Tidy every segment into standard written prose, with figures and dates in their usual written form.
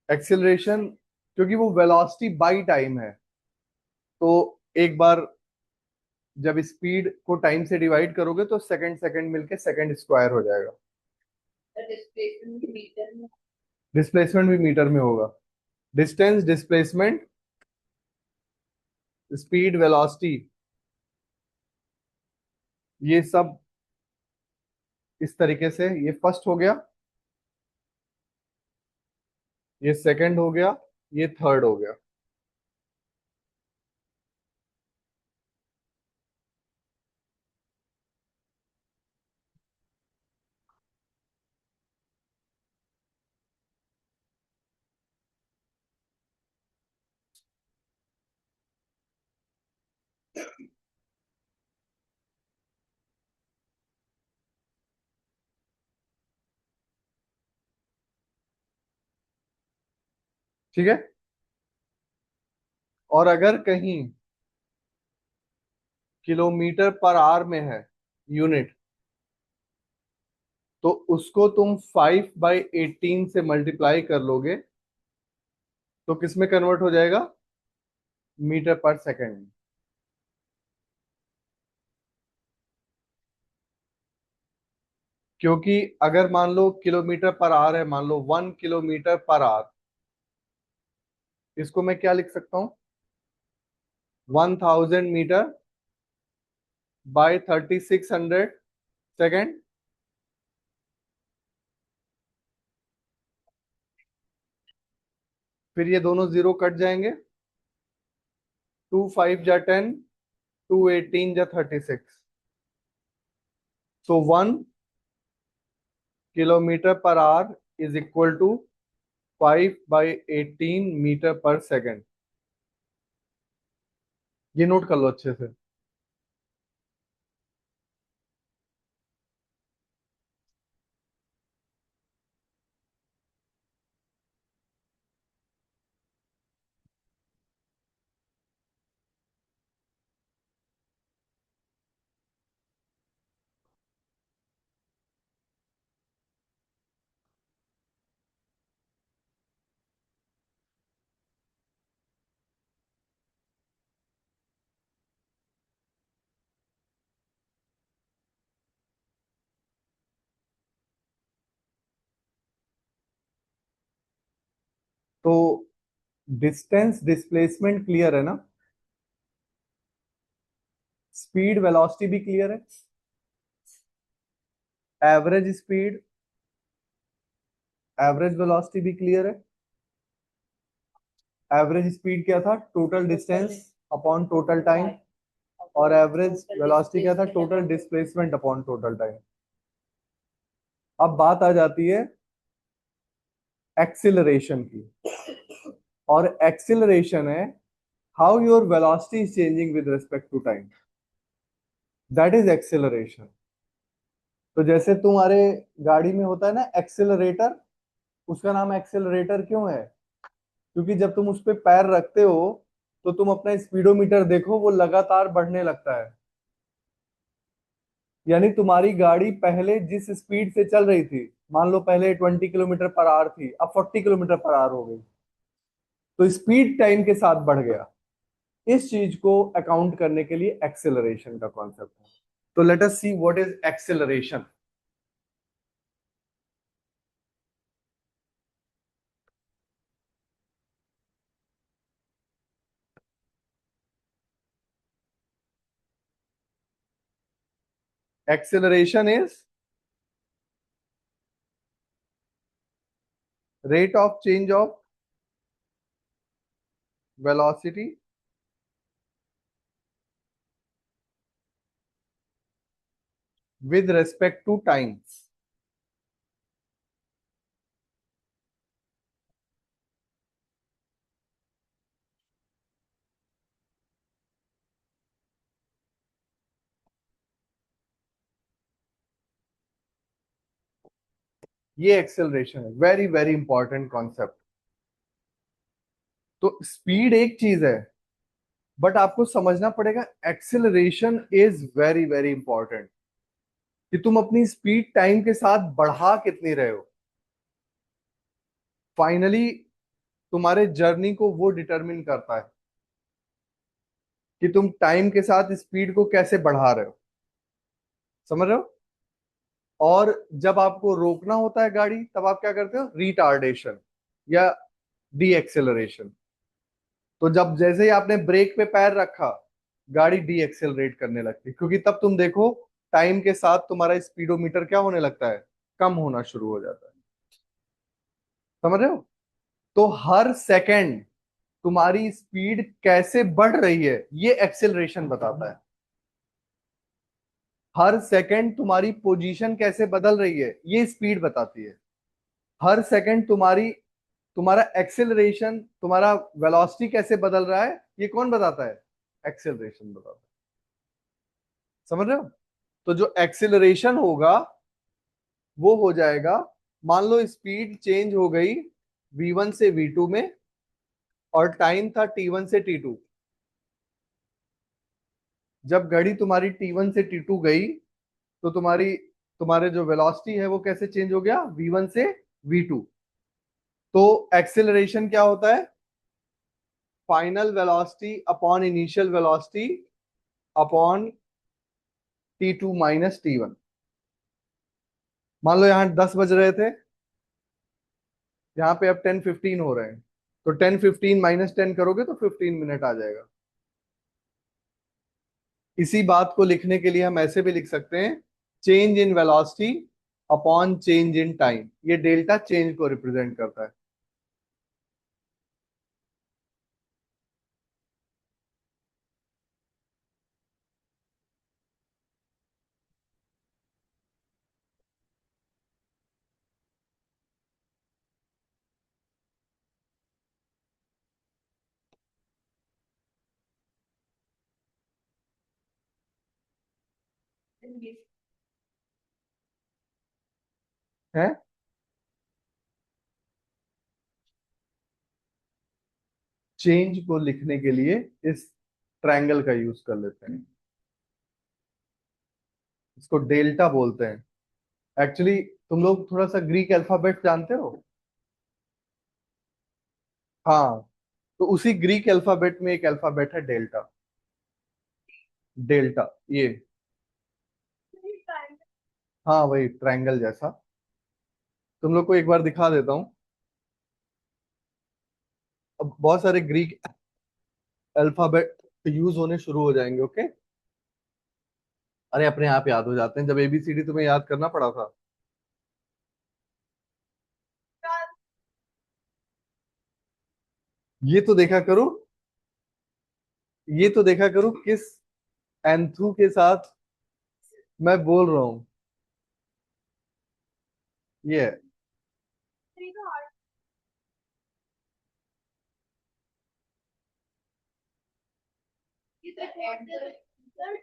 Acceleration, क्योंकि वो velocity by time है, तो एक बार जब स्पीड को टाइम से डिवाइड करोगे तो सेकंड सेकंड मिलके सेकंड स्क्वायर हो जाएगा। डिस्प्लेसमेंट भी मीटर में होगा। डिस्टेंस, डिस्प्लेसमेंट, स्पीड, वेलोसिटी, ये सब इस तरीके से, ये फर्स्ट हो गया, ये सेकंड हो गया, ये थर्ड हो गया। ठीक है। और अगर कहीं किलोमीटर पर आवर में है यूनिट, तो उसको तुम 5/18 से मल्टीप्लाई कर लोगे तो किस में कन्वर्ट हो जाएगा? मीटर पर सेकंड। क्योंकि अगर मान लो किलोमीटर पर आवर है, मान लो 1 किलोमीटर पर आवर, इसको मैं क्या लिख सकता हूँ? 1000 मीटर बाय 3600 सेकेंड। फिर ये दोनों जीरो कट जाएंगे, 2 5 जा 10, 2 18 जा 36। So 1 kilometre per hour is equal to 5/18 metre per second. ये नोट कर लो अच्छे से। तो डिस्टेंस, डिस्प्लेसमेंट क्लियर है ना? स्पीड, वेलोसिटी भी क्लियर है। एवरेज स्पीड, एवरेज वेलोसिटी भी क्लियर है। एवरेज स्पीड क्या था? Total distance upon total time. और एवरेज वेलोसिटी क्या था? Total displacement upon total time. अब बात आ जाती है एक्सिलरेशन की। और एक्सिलरेशन है how your velocity is changing with respect to time, that is acceleration. तो जैसे तुम्हारे गाड़ी में होता है ना एक्सिलरेटर, उसका नाम एक्सिलरेटर क्यों है? क्योंकि जब तुम उस पर पैर रखते हो तो तुम अपना स्पीडोमीटर देखो, वो लगातार बढ़ने लगता है। यानी तुम्हारी गाड़ी पहले जिस स्पीड से चल रही थी, मान लो पहले 20 किलोमीटर पर आवर थी, अब 40 किलोमीटर पर आवर हो गई, तो स्पीड टाइम के साथ बढ़ गया। इस चीज को अकाउंट करने के लिए एक्सेलरेशन का कॉन्सेप्ट है। तो let us see what is acceleration. Acceleration is rate of change of velocity with respect to time. ये एक्सेलरेशन है, वेरी वेरी इंपॉर्टेंट कॉन्सेप्ट। तो स्पीड एक चीज है, बट आपको समझना पड़ेगा acceleration is very very important. कि तुम अपनी स्पीड टाइम के साथ बढ़ा कितनी रहे हो। फाइनली तुम्हारे जर्नी को वो डिटरमिन करता है कि तुम टाइम के साथ स्पीड को कैसे बढ़ा रहे हो। समझ रहे हो। और जब आपको रोकना होता है गाड़ी, तब आप क्या करते हो, रिटार्डेशन या डी एक्सेलरेशन। तो जब जैसे ही आपने ब्रेक पे पैर रखा, गाड़ी डी एक्सेलरेट करने लगती है, क्योंकि तब तुम देखो टाइम के साथ तुम्हारा स्पीडोमीटर क्या होने लगता है, कम होना शुरू हो जाता है। समझ रहे हो। तो हर सेकंड तुम्हारी स्पीड कैसे बढ़ रही है, ये एक्सेलरेशन बताता है। हर सेकंड तुम्हारी पोजीशन कैसे बदल रही है, ये स्पीड बताती है। हर सेकंड तुम्हारा एक्सेलरेशन, तुम्हारा वेलोसिटी कैसे बदल रहा है, ये कौन बताता है, एक्सेलरेशन बताता है। समझ रहे हो। तो जो एक्सेलरेशन होगा वो हो जाएगा, मान लो स्पीड चेंज हो गई v1 से v2 में, और टाइम था t1 से t2। जब घड़ी तुम्हारी t1 से t2 गई, तो तुम्हारे जो वेलोसिटी है वो कैसे चेंज हो गया, v1 से v2। तो एक्सेलरेशन क्या होता है, final velocity upon initial velocity upon t2 minus t1। मान लो यहाँ 10 बज रहे थे, यहाँ पे अब 10:15 हो रहे हैं, तो 10:15 माइनस 10 करोगे तो 15 मिनट आ जाएगा। इसी बात को लिखने के लिए हम ऐसे भी लिख सकते हैं, change in velocity upon change in time. ये डेल्टा चेंज को रिप्रेजेंट करता है। है। चेंज को लिखने के लिए इस ट्रायंगल का यूज कर लेते हैं, इसको डेल्टा बोलते हैं। एक्चुअली तुम लोग थोड़ा सा ग्रीक अल्फाबेट जानते हो। हाँ, तो उसी ग्रीक अल्फाबेट में एक अल्फाबेट है डेल्टा। डेल्टा ये, हाँ वही ट्रायंगल जैसा। तुम लोग को एक बार दिखा देता हूँ। अब बहुत सारे ग्रीक अल्फाबेट यूज होने शुरू हो जाएंगे, ओके। अरे अपने आप याद हो जाते हैं, जब एबीसीडी तुम्हें याद करना पड़ा था। ये तो देखा करो, ये तो देखा करो किस एंथू के साथ मैं बोल रहा हूँ। ये है।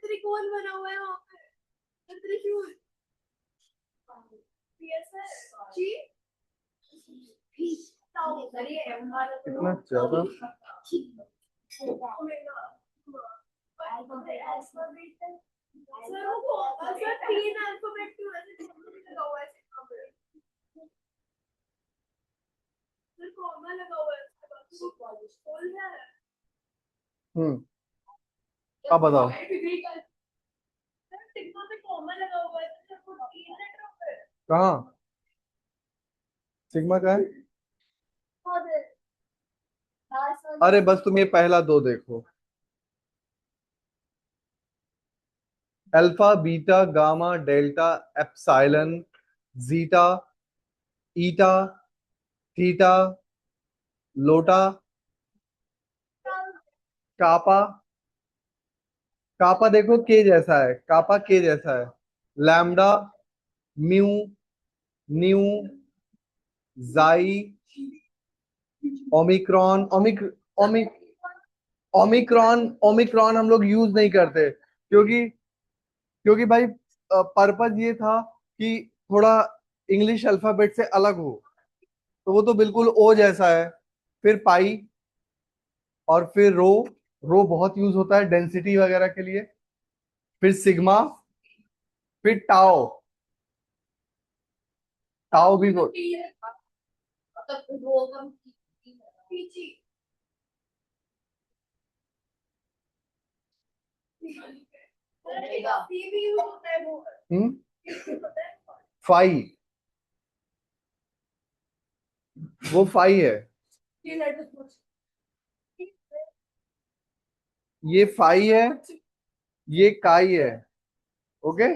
त्रिकोण बना हुआ है वहाँ पे, त्रिशूल। जी। इतना ज्यादा। सर वो सर तीन अल्फाबेट की वजह से लगा हुआ है सिक्का पे। सर कॉमा लगा हुआ है उसके बाद बोल रहा है। हम्म। अब बताओ। सर सिक्का पे कॉमा लगा हुआ है तो सबको तीन लेटर होता है। कहाँ सिग्मा का है। अरे बस तुम ये पहला दो देखो, alpha beta gamma delta epsilon zeta eta theta iota kappa. कापा देखो के जैसा है, कापा के जैसा है। लैम्डा म्यू न्यू जाई ओमिक्रॉन ओमिक ओमिक्रॉन ओमिक्रॉन हम लोग यूज नहीं करते, क्योंकि भाई पर्पज ये था कि थोड़ा इंग्लिश अल्फाबेट से अलग हो। तो वो तो बिल्कुल ओ जैसा है। फिर पाई, और फिर रो। रो बहुत यूज होता है डेंसिटी वगैरह के लिए। फिर सिग्मा, फिर टाओ, टाओ भी वो, मतलब वो कम पीछे भी होता है वो पता है फाई, वो फाई है, ये लेटर ये फाई है, ये काई है। ओके,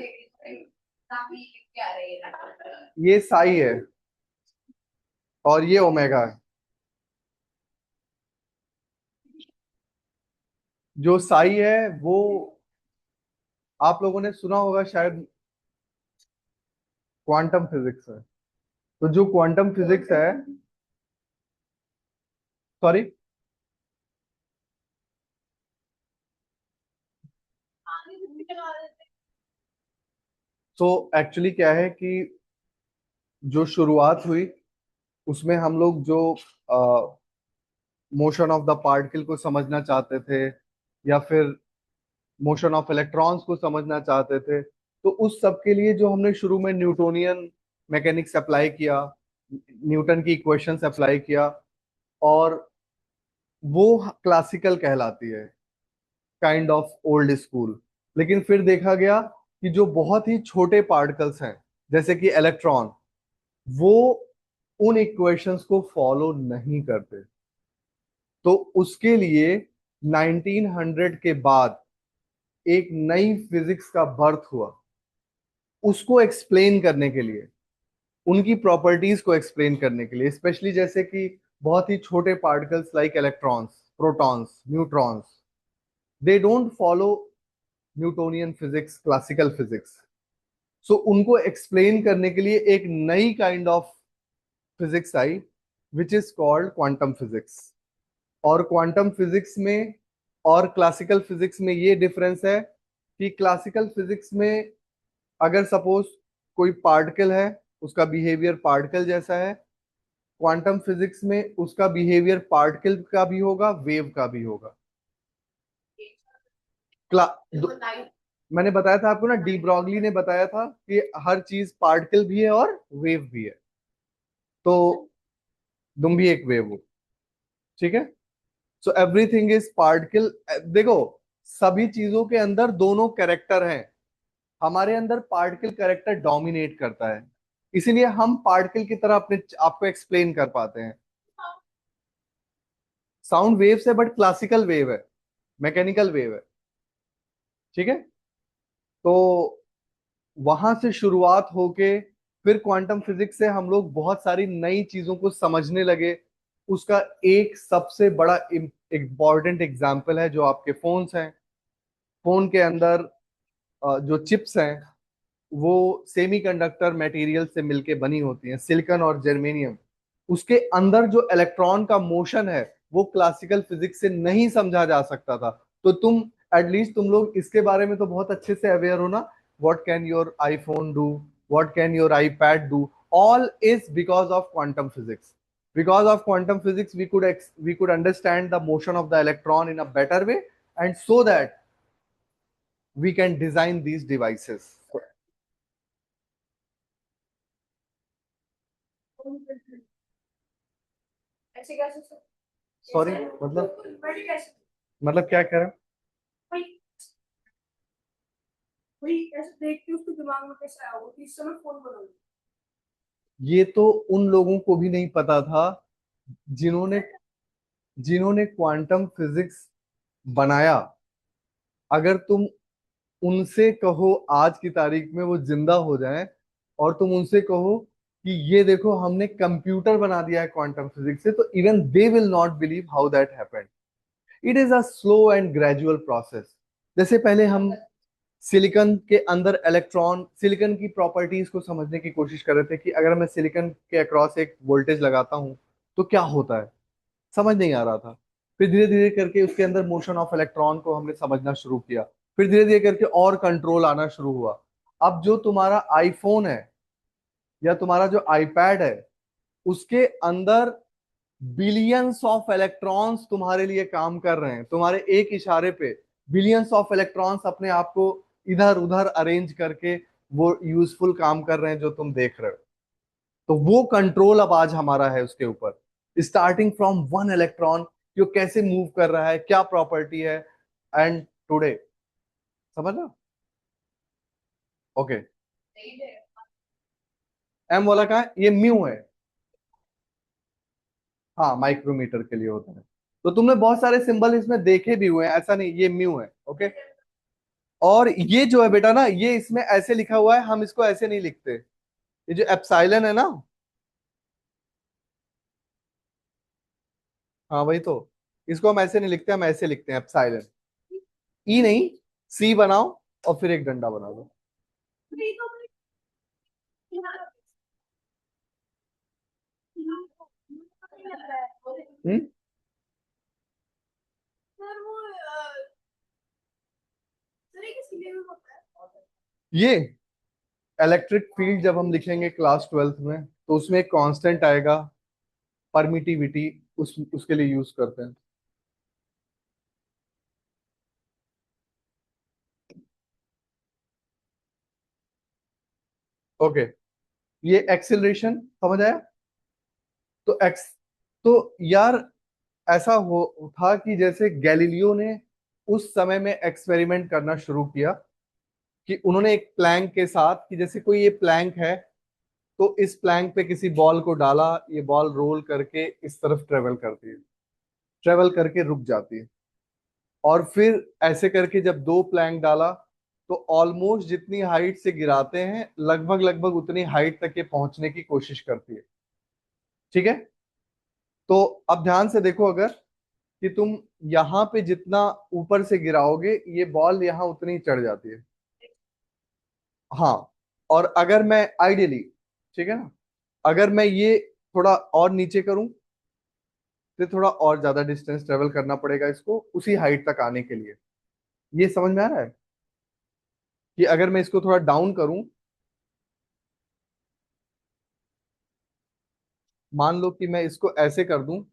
क्या रहेगा ये साई है और ये ओमेगा है। जो साई है वो आप लोगों ने सुना होगा शायद, क्वांटम फिजिक्स है। तो जो क्वांटम फिजिक्स है, सॉरी, तो एक्चुअली क्या है कि जो शुरुआत हुई उसमें हम लोग जो मोशन ऑफ द पार्टिकल को समझना चाहते थे, या फिर मोशन ऑफ इलेक्ट्रॉन्स को समझना चाहते थे, तो उस सब के लिए जो हमने शुरू में न्यूटोनियन मैकेनिक्स अप्लाई किया, न्यूटन की इक्वेशंस अप्लाई किया, और वो क्लासिकल कहलाती है, काइंड ऑफ ओल्ड स्कूल। लेकिन फिर देखा गया कि जो बहुत ही छोटे पार्टिकल्स हैं, जैसे कि इलेक्ट्रॉन, वो उन इक्वेशंस को फॉलो नहीं करते। तो उसके लिए 1900 के बाद एक नई फिजिक्स का बर्थ हुआ, उसको एक्सप्लेन करने के लिए, उनकी प्रॉपर्टीज को एक्सप्लेन करने के लिए, स्पेशली जैसे कि बहुत ही छोटे particles like electrons, protons, neutrons, they don't follow Newtonian physics, classical physics. So उनको एक्सप्लेन करने के लिए एक नई काइंड ऑफ फिजिक्स आई, which is called quantum physics. और क्वांटम फिजिक्स में और क्लासिकल फिजिक्स में ये डिफरेंस है कि क्लासिकल फिजिक्स में अगर सपोज कोई पार्टिकल है, उसका बिहेवियर पार्टिकल जैसा है, क्वांटम फिजिक्स में उसका बिहेवियर पार्टिकल का भी होगा, वेव का भी होगा। क्ला मैंने बताया था आपको ना, डी ब्रॉगली ने बताया था कि हर चीज पार्टिकल भी है और वेव भी है। तो तुम भी एक वेव हो, ठीक है। So everything is particle. देखो, सभी चीजों के अंदर दोनों कैरेक्टर हैं। हमारे अंदर पार्टिकल कैरेक्टर डोमिनेट करता है, इसीलिए हम पार्टिकल की तरह अपने आपको एक्सप्लेन कर पाते हैं। साउंड वेव से, बट क्लासिकल वेव है, मैकेनिकल वेव है, ठीक है। तो वहां से शुरुआत होके फिर क्वांटम फिजिक्स से हम लोग बहुत सारी नई चीजों को समझने लगे। उसका एक सबसे बड़ा इम्पॉर्टेंट एग्जाम्पल है जो आपके फोन्स हैं। फोन के अंदर जो चिप्स हैं, वो सेमीकंडक्टर मटेरियल से मिलके बनी होती हैं, सिलिकॉन और जर्मेनियम। उसके अंदर जो इलेक्ट्रॉन का मोशन है, वो क्लासिकल फिजिक्स से नहीं समझा जा सकता था। तो तुम एटलीस्ट तुम लोग इसके बारे में तो बहुत अच्छे से अवेयर हो ना, what can your iPhone do, what can your iPad do, all is because of quantum physics. Because of quantum physics, we could understand the motion of the electron in a better way, and so that we can design these devices. ऐसे कैसे sorry, ऐसे मतलब मतलब क्या कह रहा हूं? भाई वही ऐसे देख के उसके दिमाग में कैसे आया वो कि इस समय फोन बनाऊंगा ये तो उन लोगों को भी नहीं पता था जिन्होंने जिन्होंने क्वांटम फिजिक्स बनाया। अगर तुम उनसे कहो आज की तारीख में वो जिंदा हो जाएं, और तुम उनसे कहो कि ये देखो हमने कंप्यूटर बना दिया है क्वांटम फिजिक्स से, तो even they will not believe how that happened. It is a slow and gradual process. जैसे पहले हम सिलिकॉन के अंदर इलेक्ट्रॉन, सिलिकॉन की प्रॉपर्टीज को समझने की कोशिश कर रहे थे कि अगर मैं सिलिकॉन के अक्रॉस एक वोल्टेज लगाता हूं तो क्या होता है, समझ नहीं आ रहा था। फिर धीरे धीरे करके उसके अंदर मोशन ऑफ इलेक्ट्रॉन को हमने समझना शुरू किया। फिर धीरे धीरे करके और कंट्रोल आना शुरू हुआ। अब जो तुम्हारा आईफोन है या तुम्हारा जो आईपैड है, उसके अंदर बिलियंस ऑफ इलेक्ट्रॉन्स तुम्हारे लिए काम कर रहे हैं। तुम्हारे एक इशारे पे बिलियंस ऑफ इलेक्ट्रॉन्स अपने आप को इधर उधर अरेंज करके वो यूजफुल काम कर रहे हैं जो तुम देख रहे हो। तो वो कंट्रोल अब आज हमारा है उसके ऊपर, स्टार्टिंग फ्रॉम वन इलेक्ट्रॉन, जो कैसे मूव कर रहा है, क्या प्रॉपर्टी है, एंड टुडे, समझ लो। ओके, सही है। एम वाला कहा है? ये म्यू है। हाँ, माइक्रोमीटर के लिए होता है। तो तुमने बहुत सारे सिंबल इसमें देखे भी हुए हैं, ऐसा नहीं, ये म्यू है। ओके, और ये जो है बेटा ना, ये इसमें ऐसे लिखा हुआ है, हम इसको ऐसे नहीं लिखते। ये जो एप्सिलॉन है ना, हाँ वही तो, इसको हम ऐसे नहीं लिखते, हम ऐसे लिखते हैं एप्सिलॉन। ई नहीं, सी बनाओ और फिर एक डंडा बना दो। नहीं तो यहाँ नहीं लग रहा है। हम्म। सर वो सर ये किसके लिए होता है? ये इलेक्ट्रिक फील्ड जब हम लिखेंगे क्लास ट्वेल्थ में, तो उसमें एक कांस्टेंट आएगा, परमिटिविटी, उसके लिए यूज करते हैं। ओके, ये एक्सेलरेशन समझ आया? तो एक्स, तो यार ऐसा हो था कि जैसे गैलीलियो ने उस समय में एक्सपेरिमेंट करना शुरू किया, कि उन्होंने एक प्लैंक के साथ, कि जैसे कोई ये प्लैंक है, तो इस प्लैंक पे किसी बॉल को डाला, ये बॉल रोल करके इस तरफ ट्रेवल करती है, ट्रेवल करके रुक जाती है, और फिर ऐसे करके जब दो प्लैंक डाला, तो ऑलमोस्ट जितनी हाइट से गिराते हैं, लगभग लगभग उतनी हाइट तक ये पहुंचने की कोशिश करती है। ठीक है, तो अब ध्यान से देखो, अगर कि तुम यहाँ पे जितना ऊपर से गिराओगे, ये बॉल यहाँ उतनी ही चढ़ जाती है। हाँ, और अगर मैं आइडियली, ठीक है ना, अगर मैं ये थोड़ा और नीचे करूं, तो थोड़ा और ज्यादा डिस्टेंस ट्रेवल करना पड़ेगा इसको उसी हाइट तक आने के लिए। ये समझ में आ रहा है? कि अगर मैं इसको थोड़ा डाउन करूं, मान लो कि मैं इसको ऐसे कर दूं,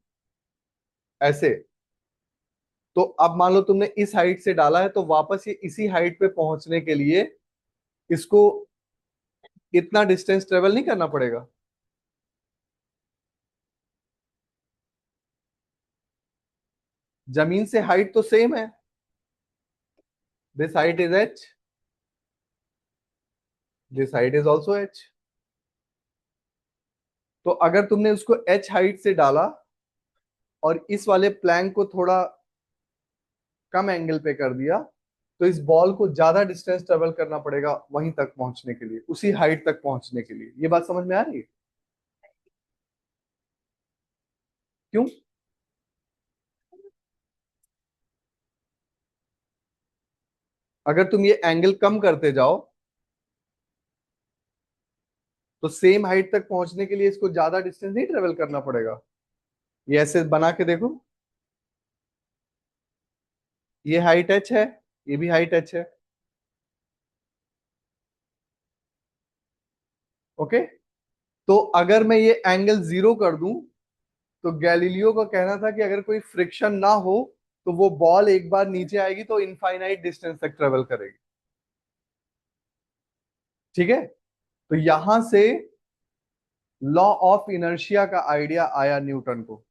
ऐसे, तो अब मान लो तुमने इस हाइट से डाला है, तो वापस ये इसी हाइट पे पहुंचने के लिए इसको इतना डिस्टेंस ट्रेवल नहीं करना पड़ेगा। जमीन से हाइट तो सेम है, this height is H, this height is also H. तो अगर तुमने उसको एच हाइट से डाला और इस वाले प्लैंक को थोड़ा कम एंगल पे कर दिया, तो इस बॉल को ज्यादा डिस्टेंस ट्रेवल करना पड़ेगा वहीं तक पहुंचने के लिए, उसी हाइट तक पहुंचने के लिए। ये बात समझ में आ रही है? क्यों? अगर तुम ये एंगल कम करते जाओ, तो सेम हाइट तक पहुंचने के लिए इसको ज्यादा डिस्टेंस नहीं ट्रेवल करना पड़ेगा। ये ऐसे बना के देखो, ये हाइट एच है, ये भी हाइट एच है। ओके, तो अगर मैं ये एंगल जीरो कर दूं, तो गैलीलियो का कहना था कि अगर कोई फ्रिक्शन ना हो, तो वो बॉल एक बार नीचे आएगी तो इनफाइनाइट डिस्टेंस तक ट्रेवल करेगी। ठीक है, तो यहां से लॉ ऑफ इनर्शिया का आइडिया आया न्यूटन को।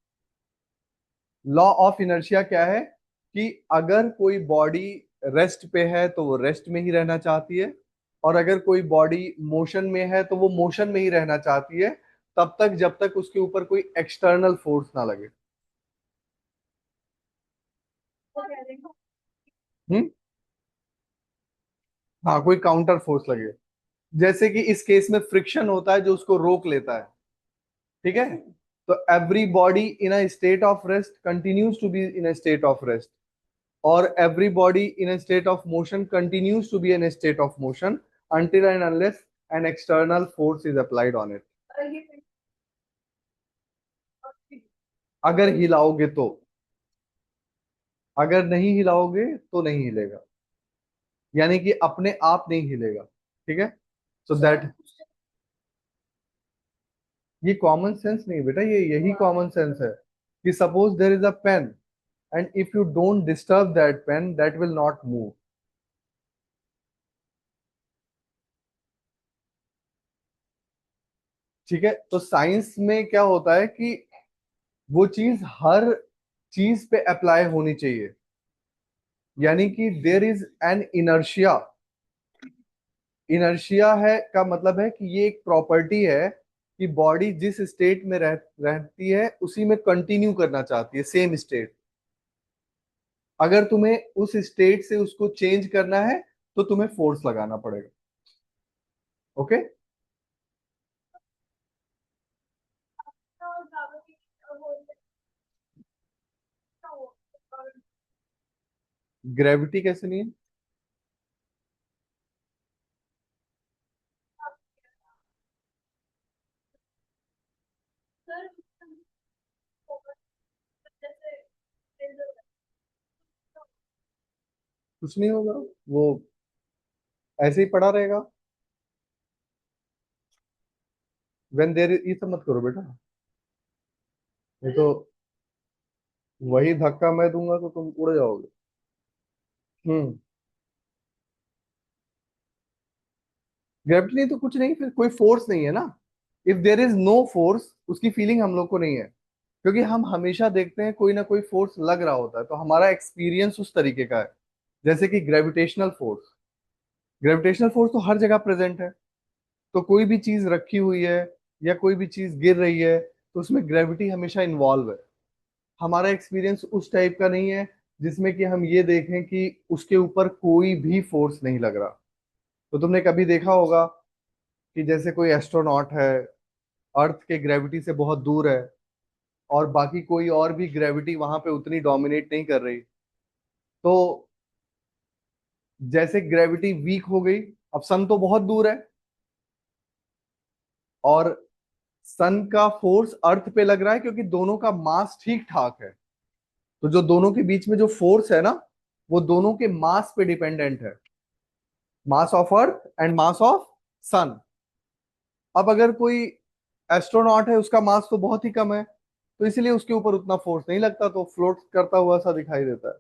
लॉ ऑफ इनर्शिया क्या है? कि अगर कोई बॉडी रेस्ट पे है तो वो रेस्ट में ही रहना चाहती है, और अगर कोई बॉडी मोशन में है तो वो मोशन में ही रहना चाहती है, तब तक जब तक उसके ऊपर कोई एक्सटर्नल फोर्स ना लगे। हम्म। हाँ, कोई काउंटर फोर्स लगे, जैसे कि इस केस में फ्रिक्शन होता है जो उसको रोक लेता है। ठीक है, तो every body in a state of rest continues to be in a state of rest, or everybody in a state of motion continues to be in a state of motion until and unless an external force is applied on it। अगर हिलाओगे तो, अगर नहीं हिलाओगे तो नहीं हिलेगा, यानी कि अपने आप नहीं हिलेगा। ठीक है, सो दैट, ये कॉमन सेंस नहीं बेटा, ये यही कॉमन सेंस है, कि suppose there is a pen, and if you don't disturb that pen, that will not move. ठीक है, तो साइंस में क्या होता है कि वो चीज हर चीज पे अप्लाई होनी चाहिए, यानी कि there is an inertia. Inertia है का मतलब है कि ये एक प्रॉपर्टी है कि बॉडी जिस स्टेट में रहती है उसी में कंटिन्यू करना चाहती है, सेम स्टेट। अगर तुम्हें उस स्टेट से उसको चेंज करना है तो तुम्हें फोर्स लगाना पड़ेगा। ओके। और ज्यादा भी वो और ग्रेविटी कैसे नहीं है? सर जैसे कुछ नहीं होगा, वो ऐसे ही पड़ा रहेगा। वेन देर, ये सब मत करो बेटा, ये तो वही धक्का मैं दूंगा तो तुम उड़ जाओगे। हम्म। ग्रेविटी नहीं तो कुछ नहीं, फिर कोई फोर्स नहीं है ना। If there is no force, उसकी फीलिंग हम लोग को नहीं है, क्योंकि हम हमेशा देखते हैं कोई ना कोई फोर्स लग रहा होता है, तो हमारा एक्सपीरियंस उस तरीके का है। जैसे कि ग्रेविटेशनल फोर्स, ग्रेविटेशनल फोर्स तो हर जगह प्रेजेंट है। तो कोई भी चीज रखी हुई है या कोई भी चीज गिर रही है तो उसमें ग्रेविटी हमेशा इन्वॉल्व है। हमारा एक्सपीरियंस उस टाइप का नहीं है जिसमें कि हम ये देखें कि उसके ऊपर कोई भी फोर्स नहीं लग रहा। तो तुमने कभी देखा होगा कि जैसे कोई एस्ट्रोनॉट है, अर्थ के ग्रेविटी से बहुत दूर है, और बाकी कोई और भी ग्रेविटी वहां पे उतनी डोमिनेट नहीं कर रही, तो जैसे ग्रेविटी वीक हो गई, अब सन तो बहुत दूर है और सन का फोर्स अर्थ पे लग रहा है क्योंकि दोनों का मास ठीक ठाक है। तो जो दोनों के बीच में जो फोर्स है ना, वो दोनों के मास पे डिपेंडेंट है, mass of earth and mass of sun. अब अगर कोई एस्ट्रोनॉट है, उसका मास तो बहुत ही कम है, तो इसलिए उसके ऊपर उतना फोर्स नहीं लगता, तो फ्लोट करता हुआ सा दिखाई देता है।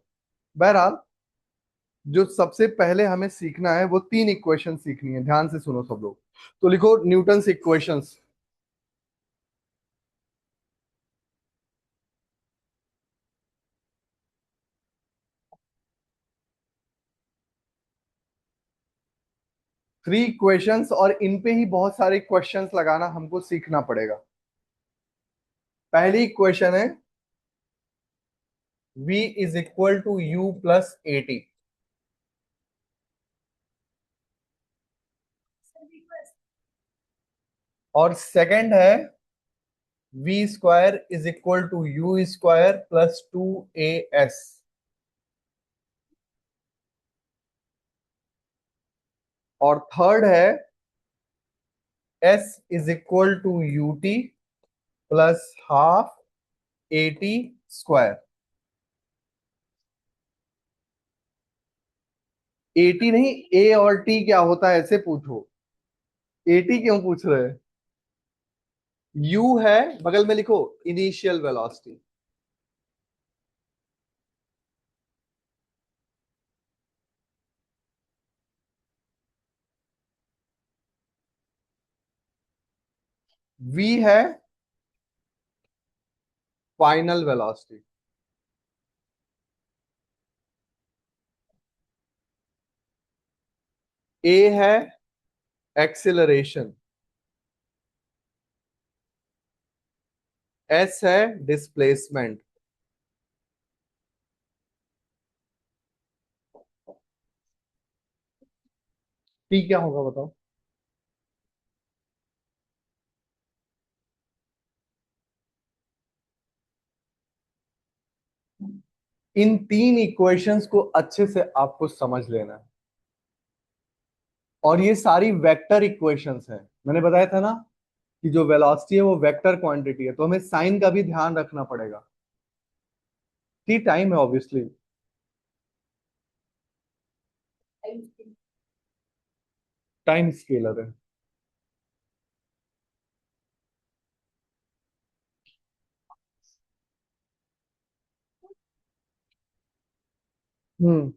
बहरहाल, जो सबसे पहले हमें सीखना है वो तीन इक्वेशन सीखनी है, ध्यान से सुनो सब लोग। तो लिखो न्यूटन्स इक्वेशंस। 3 इक्वेशंस, और इन पे ही बहुत सारे क्वेश्चंस लगाना हमको सीखना पड़ेगा। पहली इक्वेशन है v is equal to u plus a t. सभी को और सेकंड है v square is equal to u square plus two a s. और थर्ड है s is equal to U T plus half A T square. A t नहीं, a और T क्या होता है ऐसे पूछो, ए टी क्यों पूछ रहे हैं? यू है, बगल में लिखो इनिशियल वेलोसिटी। वी है फाइनल वेलोसिटी। ए है एक्सिलरेशन। एस है डिस्प्लेसमेंट। टी क्या होगा बताओ? इन तीन इक्वेशंस को अच्छे से आपको समझ लेना है। और ये सारी वेक्टर इक्वेशंस हैं। मैंने बताया था ना कि जो वेलोसिटी है वो वेक्टर क्वांटिटी है, तो हमें साइन का भी ध्यान रखना पड़ेगा। टी टाइम है ऑब्वियसली, टाइम स्केलर है। Hmm.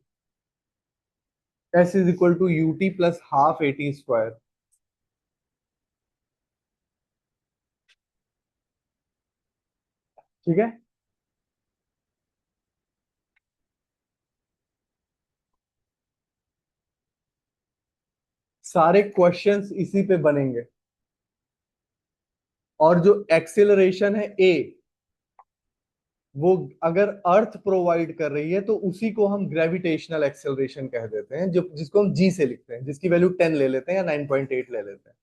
S is equal to U T plus half A T square. ठीक है। सारे क्वेश्चंस इसी पे बनेंगे। और जो एक्सेलरेशन है ए, वो अगर अर्थ प्रोवाइड कर रही है तो उसी को हम ग्रेविटेशनल एक्सेलरेशन कह देते हैं, जो जिसको हम जी से लिखते हैं, जिसकी वैल्यू 10 ले लेते हैं या 9.8 ले लेते हैं।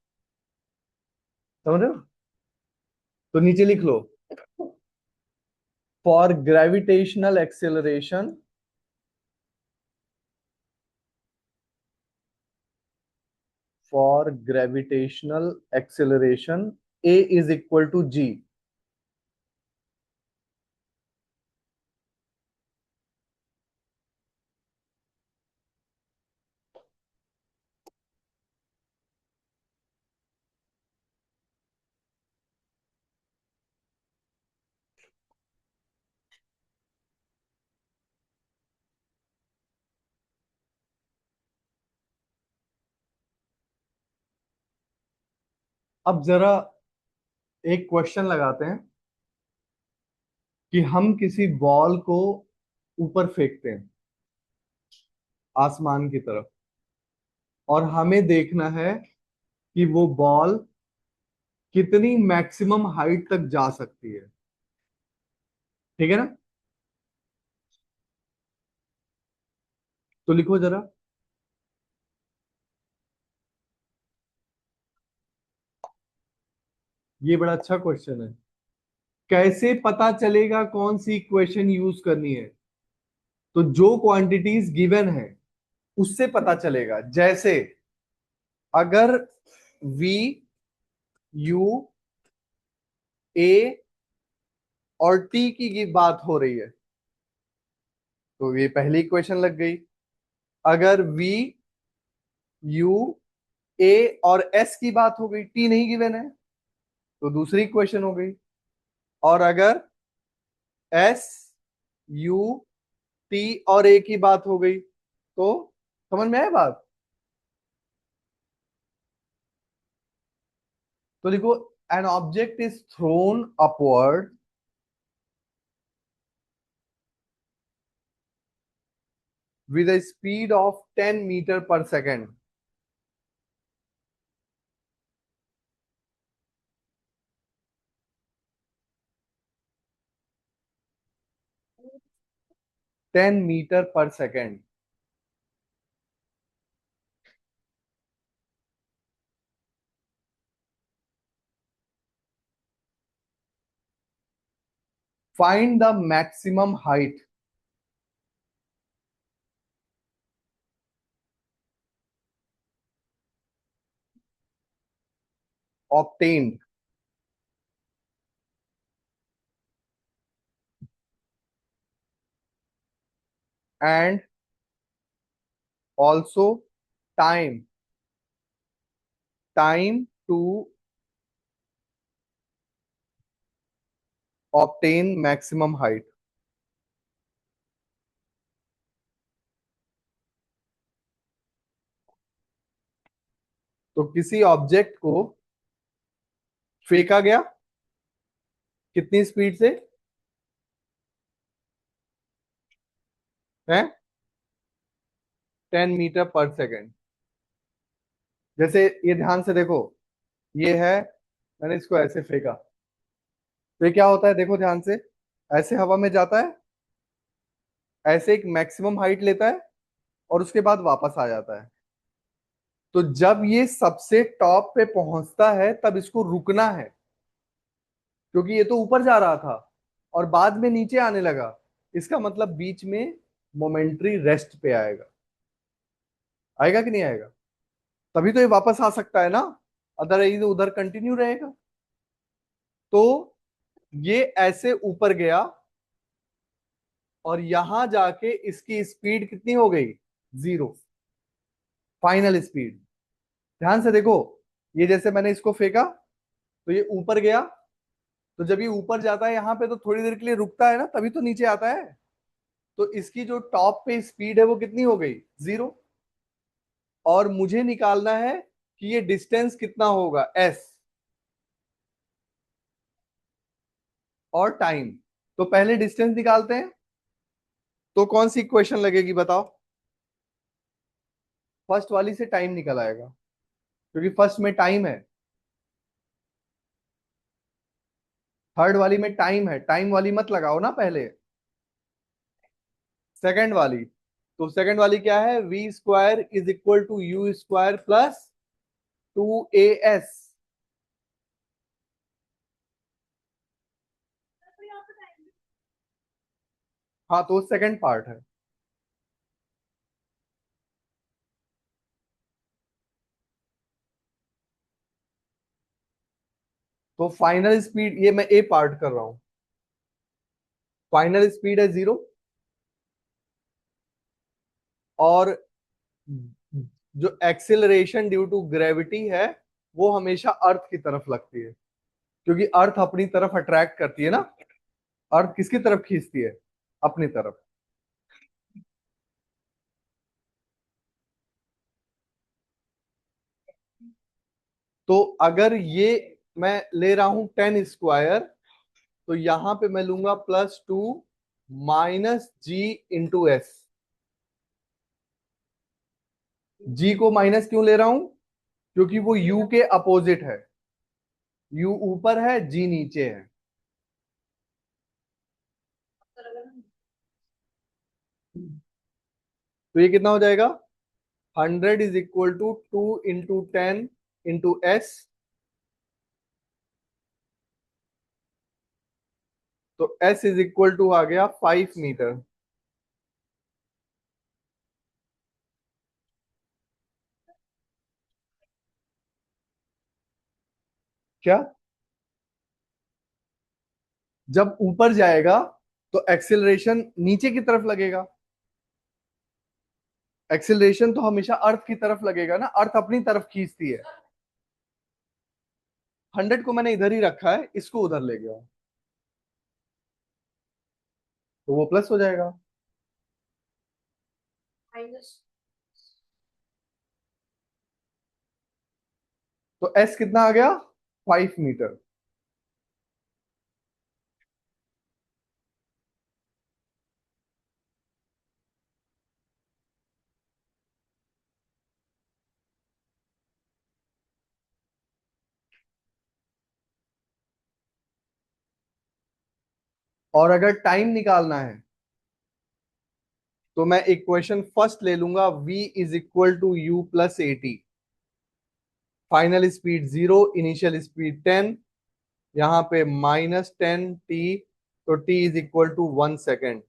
समझ रहे हो? तो नीचे लिख लो, for gravitational acceleration, for gravitational acceleration A is equal to G. अब जरा एक क्वेश्चन लगाते हैं कि हम किसी बॉल को ऊपर फेंकते हैं आसमान की तरफ, और हमें देखना है कि वो बॉल कितनी मैक्सिमम हाइट तक जा सकती है। ठीक है ना? तो लिखो जरा। ये बड़ा अच्छा क्वेश्चन है। कैसे पता चलेगा कौन सी इक्वेशन यूज करनी है? तो जो क्वांटिटीज गिवन है उससे पता चलेगा। जैसे अगर v, u, a और t की बात हो रही है तो ये पहली इक्वेशन लग गई। अगर v, u, a और s की बात हो गई, t नहीं गिवन है, तो दूसरी इक्वेशन हो गई। और अगर s, u, t और a की बात हो गई, तो समझ में आया बात? तो लिखो, an object is throne upward with a speed of 10 meter per second. 10 meter per second. Find the maximum height obtained and also time to obtain maximum height. तो किसी ऑब्जेक्ट को फेंका गया कितनी स्पीड से है? 10 मीटर पर सेकेंड। जैसे ये ध्यान से देखो, ये है, मैंने इसको ऐसे फेंका, तो ये क्या होता है? देखो ध्यान से, ऐसे हवा में जाता है, ऐसे एक मैक्सिमम हाइट लेता है और उसके बाद वापस आ जाता है। तो जब ये सबसे टॉप पे पहुंचता है तब इसको रुकना है, क्योंकि ये तो ऊपर जा रहा था और बाद में नीचे आने लगा। इसका मतलब बीच में मोमेंट्री रेस्ट पे आएगा। आएगा कि नहीं आएगा? तभी तो ये वापस आ सकता है ना, अदरवाइज उधर कंटिन्यू रहेगा। तो ये ऐसे ऊपर गया और यहां जाके इसकी स्पीड कितनी हो गई? 0, फाइनल स्पीड। ध्यान से देखो, ये जैसे मैंने इसको फेंका तो ये ऊपर गया, तो जब ये ऊपर जाता है यहाँ पे तो थोड़ी देर के लिए रुकता है ना, तभी तो नीचे आता है। तो इसकी जो टॉप पे स्पीड है वो कितनी हो गई? 0। और मुझे निकालना है कि ये डिस्टेंस कितना होगा, s, और टाइम। तो पहले डिस्टेंस निकालते हैं। तो कौन सी इक्वेशन लगेगी बताओ? फर्स्ट वाली से टाइम निकल आएगा, क्योंकि फर्स्ट में टाइम है, थर्ड वाली में टाइम है, टाइम वाली मत लगाओ ना पहले, सेकंड वाली। तो सेकंड वाली क्या है? V square is equal to u square plus 2as। तो यहाँ पे टाइम हाँ, तो सेकंड पार्ट है। तो फाइनल स्पीड, ये मैं ए पार्ट कर रहा हूं। फाइनल स्पीड है 0, और जो एक्सिलरेशन ड्यू टू ग्रेविटी है वो हमेशा अर्थ की तरफ लगती है, क्योंकि अर्थ अपनी तरफ अट्रैक्ट करती है ना। अर्थ किसकी तरफ खींचती है? अपनी तरफ। तो अगर ये मैं ले रहा हूं 10 स्क्वायर, तो यहां पे मैं लूंगा +2 -g × s। जी को माइनस क्यों ले रहा हूं? क्योंकि वो यू के अपोजिट है, यू ऊपर है, जी नीचे है। तो ये कितना हो जाएगा? 100 इज इक्वल टू 2 × 10 × s। तो s इज इक्वल टू आ गया 5 मीटर। क्या? जब ऊपर जाएगा तो एक्सेलरेशन नीचे की तरफ लगेगा। एक्सेलरेशन तो हमेशा अर्थ की तरफ लगेगा ना, अर्थ अपनी तरफ खींचती है। 100 को मैंने इधर ही रखा है, इसको उधर ले गया, तो वो प्लस हो जाएगा। माइनस। तो s कितना आ गया? 5 मीटर। और अगर टाइम निकालना है तो मैं इक्वेशन फर्स्ट ले लूंगा, v is equal to u plus 80। Final speed 0, initial speed 10, यहाँ पे -10t। तो t is equal to 1 second.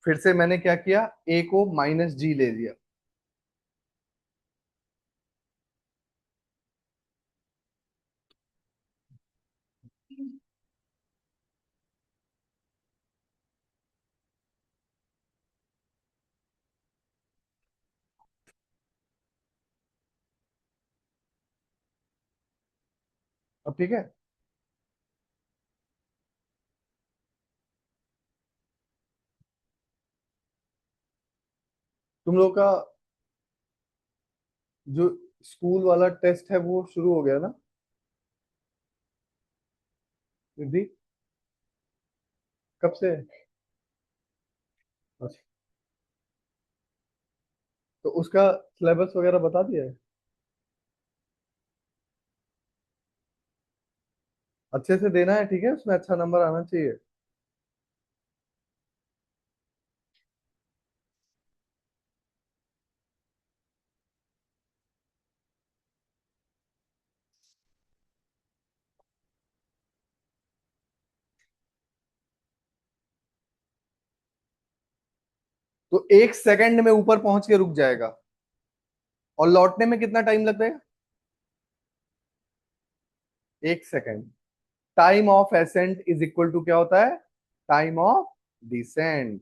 फिर से मैंने क्या किया? a को -g ले लिया। अब ठीक है। तुम लोग का जो स्कूल वाला टेस्ट है वो शुरू हो गया ना निधि? कब से? अच्छा, तो उसका सिलेबस वगैरह बता दिया है? अच्छे से देना है, ठीक है, उसमें अच्छा नंबर आना चाहिए। तो 1 सेकंड में ऊपर पहुंच के रुक जाएगा, और लौटने में कितना टाइम लगता है? 1 second. Time of ascent is equal to क्या होता है? Time of descent.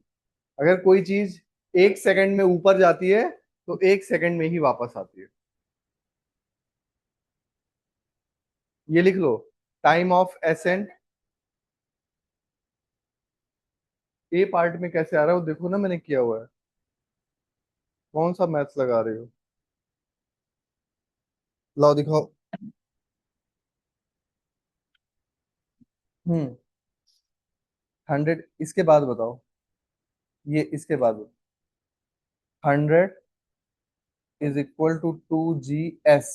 अगर कोई चीज 1 सेकंड में ऊपर जाती है तो 1 सेकंड में ही वापस आती है। ये लिख लो, time of ascent. A part में कैसे आ रहा है वो देखो ना, मैंने किया हुआ है। कौन सा मैथ्स लगा रही हो? लाओ दिखाओ। 100, इसके बाद बताओ। ये इसके बाद, 100 इज इक्वल टू 2GS।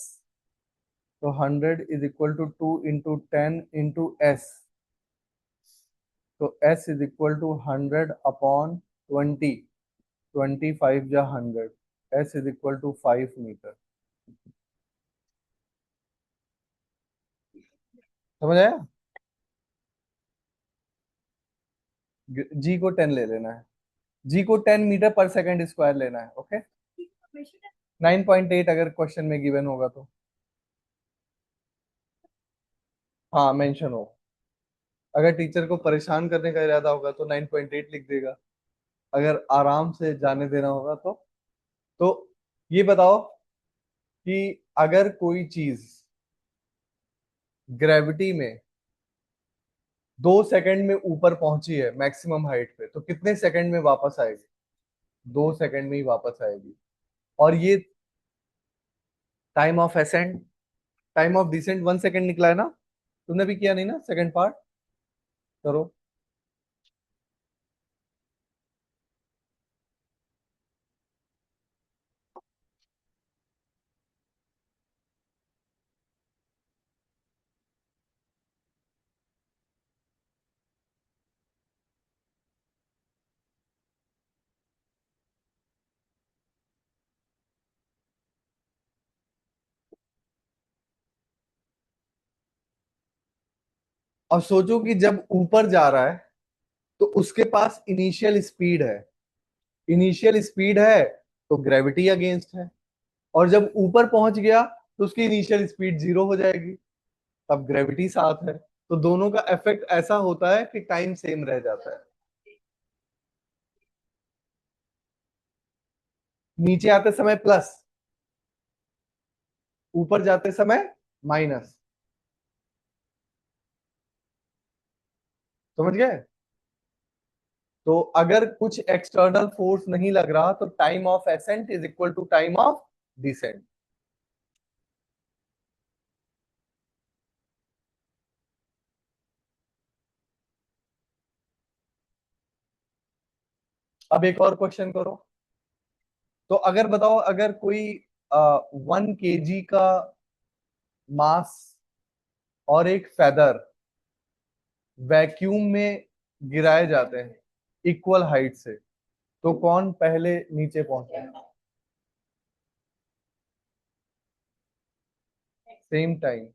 तो 100 is equal to 2 into 10 into S। तो S इज इक्वल टू 100/20। 25 जा 100। S is equal to 5 metre. समझ आया? जी को 10 ले लेना है। जी को 10 मीटर पर सेकंड स्क्वायर लेना है। ओके। 9.8 अगर क्वेश्चन में गिवन होगा तो। हाँ, मेंशन हो। अगर टीचर को परेशान करने का इरादा होगा तो 9.8 लिख देगा। अगर आराम से जाने देना होगा तो ये बताओ कि अगर कोई चीज ग्रेविटी में 2 सेकंड में ऊपर पहुंची है मैक्सिमम हाइट पे, तो कितने सेकंड में वापस आएगी? 2 सेकंड में ही वापस आएगी। और ये time of ascent, time of descent 1 second निकला है ना? तुमने भी किया नहीं ना सेकंड पार्ट? करो। और सोचो कि जब ऊपर जा रहा है तो उसके पास इनिशियल स्पीड है। इनिशियल स्पीड है तो ग्रेविटी अगेंस्ट है। और जब ऊपर पहुंच गया तो उसकी इनिशियल स्पीड 0 हो जाएगी। तब ग्रेविटी साथ है। तो दोनों का इफेक्ट ऐसा होता है कि टाइम सेम रह जाता है। नीचे आते समय प्लस, ऊपर जाते समय माइनस। समझ गए? तो अगर कुछ एक्सटर्नल फोर्स नहीं लग रहा तो time of ascent is equal to time of descent. अब एक और क्वेश्चन करो। तो अगर बताओ, अगर कोई 1 kg का मास और एक फेदर वैक्यूम में गिराए जाते हैं इक्वल हाइट से, तो कौन पहले नीचे पहुंचे? Same time.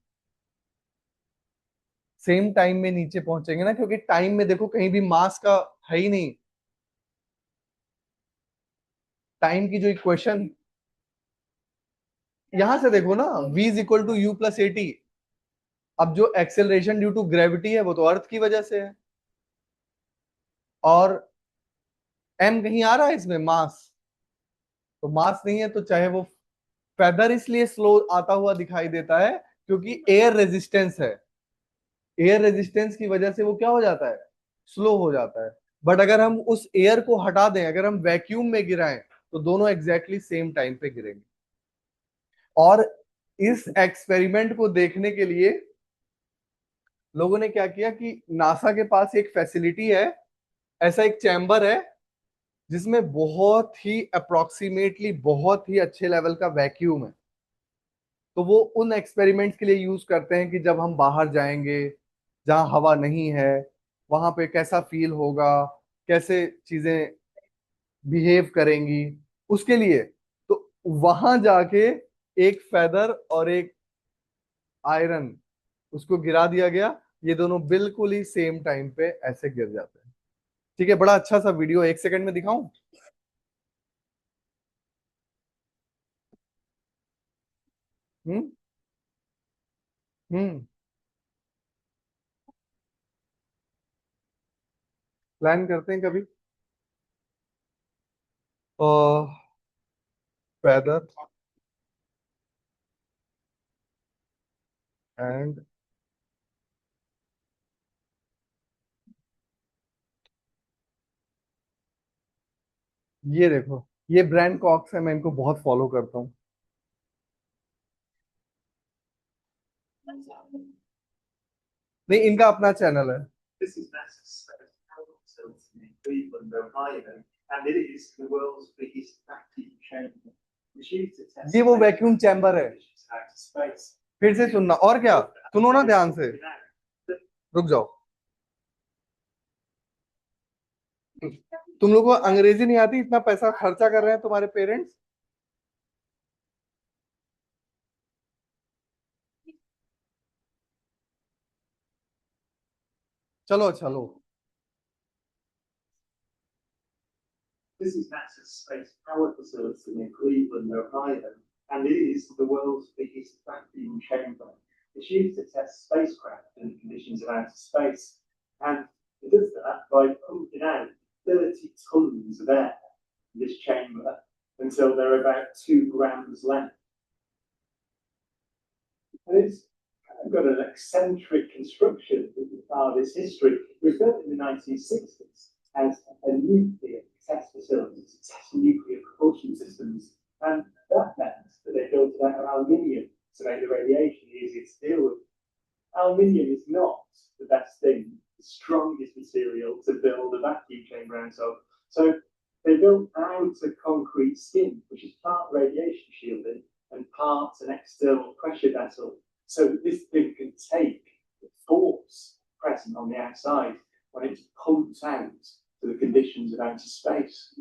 सेम टाइम में नीचे पहुंचेंगे ना, क्योंकि टाइम में देखो कहीं भी मास का है ही नहीं। टाइम की जो इक्वेशन यहां से देखो ना, v is equal to u+at। अब जो एक्सेलरेशन ड्यू टू ग्रेविटी है वो तो अर्थ की वजह से है। और m कहीं आ रहा है इसमें मास? तो मास नहीं है तो चाहे वो फेदर इसलिए स्लो आता हुआ दिखाई देता है क्योंकि एयर रेजिस्टेंस है। एयर रेजिस्टेंस की वजह से वो क्या हो जाता है? स्लो हो जाता है। बट अगर हम उस एयर को हटा दें, अगर हम वैक्यूम में गिराएं, तो दोनों एग्जैक्टली सेम टाइम पे गिरेंगे। और इस एक्सपेरिमेंट को देखने के लिए लोगों ने क्या किया कि नासा के पास एक फैसिलिटी है, ऐसा एक चैम्बर है जिसमें बहुत ही अप्रोक्सीमेटली बहुत ही अच्छे लेवल का वैक्यूम है। तो वो उन एक्सपेरिमेंट्स के लिए यूज करते हैं कि जब हम बाहर जाएंगे जहां हवा नहीं है, वहां पे कैसा फील होगा, कैसे चीजें बिहेव करेंगी, उसके लिए। तो वहां जाके एक फेदर और एक आयरन, उसको गिरा दिया गया। ये दोनों बिल्कुल ही सेम टाइम पे ऐसे गिर जाते हैं। ठीक है, बड़ा अच्छा सा वीडियो, 1 सेकंड में दिखाऊं? हम्म। हम्म। प्लान करते हैं कभी। फेदर एंड ये देखो, ये ब्रांड कॉक्स है, मैं इनको बहुत फॉलो करता हूँ। नहीं, इनका अपना चैनल है। This is NASA's Space Travel Facility in Cleveland, Ohio, and it is the world's biggest vacuum chamber. It's used to test ये वो space वैक्यूम चैम्बर है। conditions out of space. फिर से सुनना, और क्या, सुनो ना ध्यान से। रुक जाओ। तुम लोग को अंग्रेजी नहीं आती, इतना पैसा खर्चा कर रहे हैं तुम्हारे पेरेंट्स। चलो चलो। This is NASA's Space Power Facility in Cleveland, Ohio, and it is the world's biggest vacuum chamber. It's used to test spacecraft in the conditions of outer space, and it does that by pumping out 30 tons of air in this chamber until they're about 2 grams length. And it's got an eccentric construction with the farthest history. It was built in the 1960s as a nuclear test facility to test nuclear propulsion systems. And that meant that they built it out of aluminium to make the radiation easier to deal with. Aluminium is not the best thing, the strongest material to build a vacuum chamber out of. So they built out a concrete skin, which is part radiation shielding and part an external pressure vessel, so that this thing can take the force present on the outside when it's pumped out to the conditions of outer space.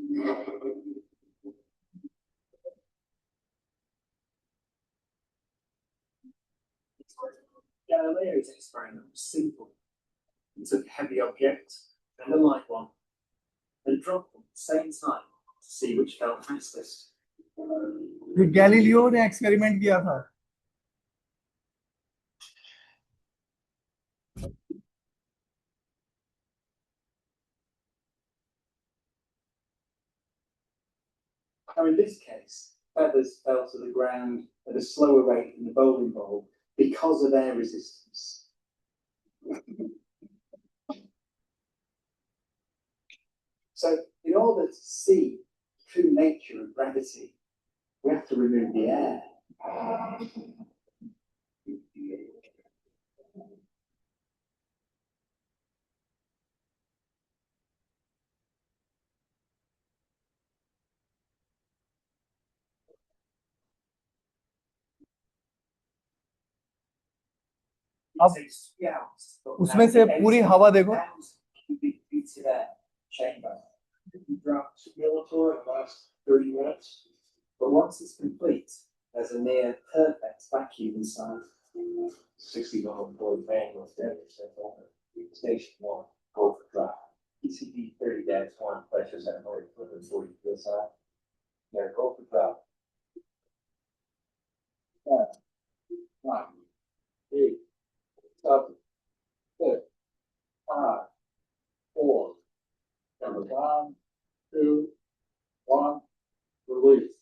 Galileo's experiment was simple. He took a heavy object and a light one and dropped them at the same time to see which fell fastest. ये Galileo ने experiment किया था। Now, in this case, feathers fell to the ground at a slower rate than the bowling ball because of air resistance. So, in order to see the true nature of gravity, we have to remove the air. अब उसमें से पूरी हवा देखो। Chamber. You drop Skeletor in the last 30 minutes, but once it's complete, there's a near perfect vacuum inside. 60-volt fan was dead. Station 1, go for drop. ECD 30-1, pressures at 140 psi. Yeah, go for drop. 10, 9, 8, 7, 6, 5, 4. Number 1, 2, 1, release.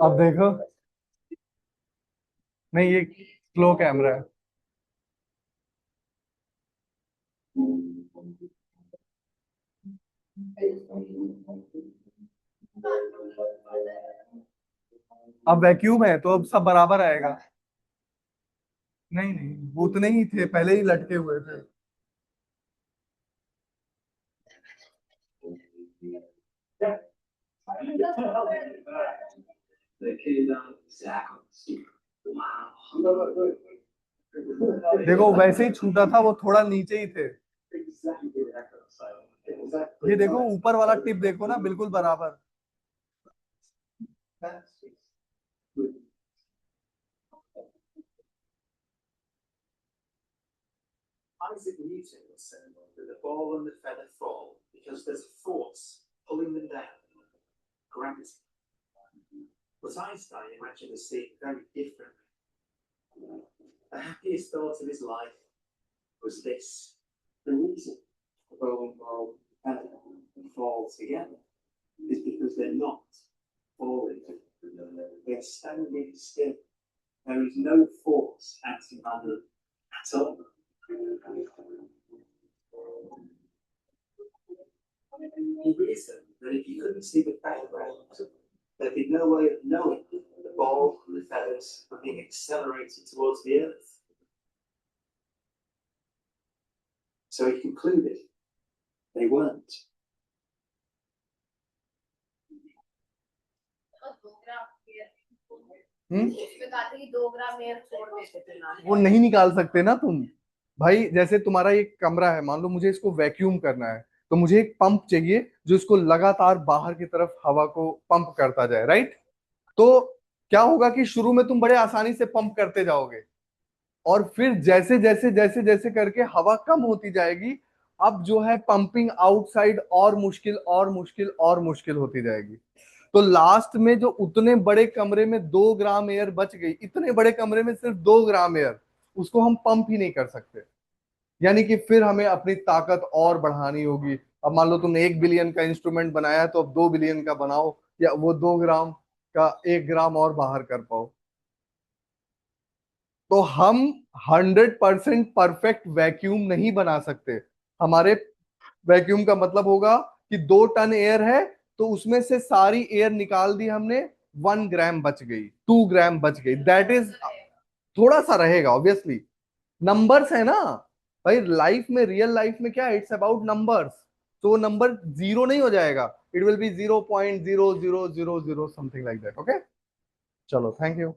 अब देखो, नहीं ये slow camera है। अब vacuum है तो अब सब बराबर आएगा। नहीं नहीं, वो उतने ही थे, पहले ही लटके हुए थे। देखो वैसे ही छूटा था, वो थोड़ा नीचे ही थे। ये देखो ऊपर वाला टिप देखो ना, बिल्कुल बराबर। Isaac Newton was saying that the ball and the feather fall because there's a force pulling them down, gravity. But Einstein imagined the scene very differently. The happiest thought of his life was this: the reason the bowling ball and feather fall together is because they're not falling. They're standing still. There is no force acting on them at all. The reason that if you couldn't see the background, there'd be no way of knowing the ball and the feathers were being accelerated towards the earth. So he concluded they weren't. उसमें कहा था कि 2 ग्राम air छोड़ देते थे ना। वो नहीं निकाल सकते ना तुम भाई। जैसे तुम्हारा एक कमरा है, मान लो मुझे इसको वैक्यूम करना है, तो मुझे एक पंप चाहिए जो इसको लगातार बाहर की तरफ हवा को पंप करता जाए, राइट? तो क्या होगा कि शुरू में तुम बड़े आसानी से पंप करते जाओगे, और फिर जैसे जैसे जैसे जैसे करके हवा कम होती जाएगी, अब जो है पंपिंग आउटसाइड और मुश्किल और मुश्किल और मुश्किल होती जाएगी। तो लास्ट में जो उतने बड़े कमरे में 2 ग्राम एयर बच गई, इतने बड़े कमरे में सिर्फ 2 ग्राम एयर, उसको हम पंप ही नहीं कर सकते। यानी कि फिर हमें अपनी ताकत और बढ़ानी होगी। अब मान लो तुमने 1 बिलियन का इंस्ट्रूमेंट बनाया है, तो अब 2 बिलियन का बनाओ, या वो 2 ग्राम का 1 ग्राम और बाहर कर पाओ। तो हम 100% परफेक्ट वैक्यूम नहीं बना सकते। हमारे वैक्यूम का मतलब होगा कि 2 टन एयर है, तो उसमें से सारी एयर निकाल दी हमने, 1 ग्राम बच गई, 2 ग्राम बच गई, दैट इज थोड़ा सा रहेगा ऑब्वियसली। नंबर्स है ना भाई, लाइफ में, रियल लाइफ में क्या, इट्स अबाउट नंबर्स। तो वो नंबर जीरो नहीं हो जाएगा, it will be 0.0000 something like that. Okay, चलो, थैंक यू।